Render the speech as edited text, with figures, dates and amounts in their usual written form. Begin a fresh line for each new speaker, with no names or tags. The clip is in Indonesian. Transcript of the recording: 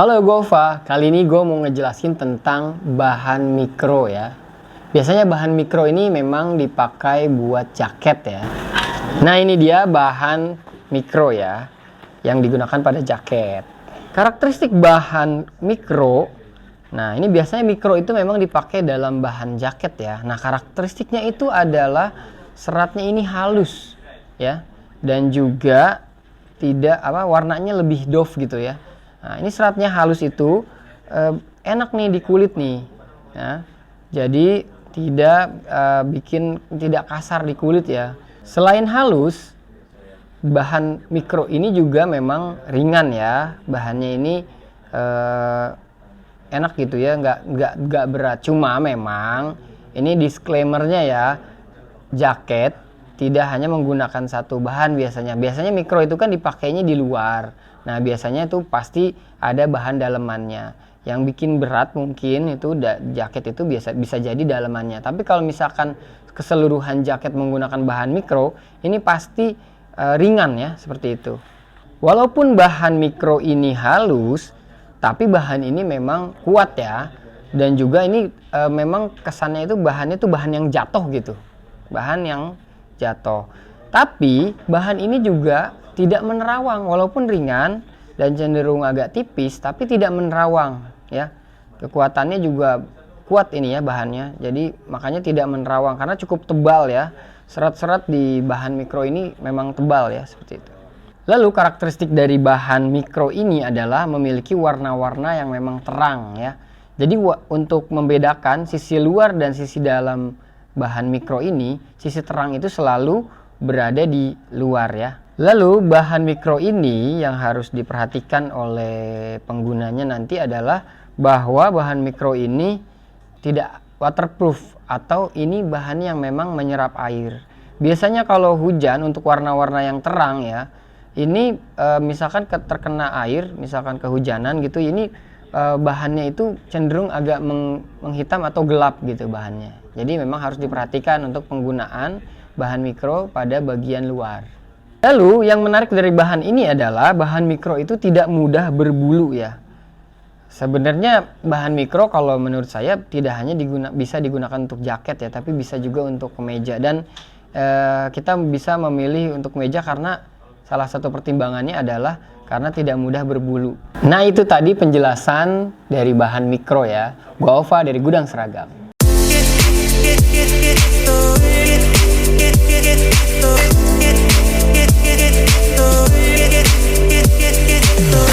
Halo, gue Ova. Kali ini gue mau ngejelasin tentang bahan mikro ya. Biasanya bahan mikro ini memang dipakai buat jaket ya. Nah, ini dia bahan mikro ya, yang digunakan pada jaket. Karakteristik bahan mikro, nah ini biasanya mikro itu memang dipakai dalam bahan jaket ya. Nah, karakteristiknya itu adalah seratnya ini halus ya, dan juga tidak warnanya lebih doff gitu ya. Nah, ini seratnya halus itu enak nih di kulit nih ya. Jadi tidak kasar di kulit ya. Selain halus, bahan mikro ini juga memang ringan ya. Bahannya ini enak gitu ya, nggak berat. Cuma memang ini disclaimernya ya, jaket tidak hanya menggunakan satu bahan biasanya. Biasanya mikro itu kan dipakainya di luar. Nah, biasanya itu pasti ada bahan dalemannya. Yang bikin berat mungkin itu jaket itu bisa jadi dalemannya. Tapi kalau misalkan keseluruhan jaket menggunakan bahan mikro, ini pasti ringan ya, seperti itu. Walaupun bahan mikro ini halus, tapi bahan ini memang kuat ya. Dan juga ini memang kesannya itu bahannya itu bahan yang jatuh gitu. Bahan yang jatuh. Tapi bahan ini juga tidak menerawang, walaupun ringan dan cenderung agak tipis, tapi tidak menerawang ya. Kekuatannya juga kuat ini ya bahannya, jadi makanya tidak menerawang karena cukup tebal ya. Serat-serat di bahan mikro ini memang tebal ya, seperti itu. Lalu karakteristik dari bahan mikro ini adalah memiliki warna-warna yang memang terang ya. Jadi untuk membedakan sisi luar dan sisi dalam bahan mikro ini, sisi terang itu selalu berada di luar ya. Lalu bahan mikro ini yang harus diperhatikan oleh penggunanya nanti adalah bahwa bahan mikro ini tidak waterproof atau ini bahan yang memang menyerap air. Biasanya kalau hujan untuk warna-warna yang terang ya, ini misalkan terkena air, misalkan kehujanan gitu, ini bahannya itu cenderung agak menghitam atau gelap gitu bahannya. Jadi memang harus diperhatikan untuk penggunaan bahan mikro pada bagian luar. Lalu yang menarik dari bahan ini adalah bahan mikro itu tidak mudah berbulu ya. Sebenarnya bahan mikro kalau menurut saya tidak hanya bisa digunakan untuk jaket ya, tapi bisa juga untuk kemeja. Dan kita bisa memilih untuk kemeja karena salah satu pertimbangannya adalah karena tidak mudah berbulu. Nah, itu tadi penjelasan dari bahan mikro ya. Gua Ova dari Gudang Seragam.
Get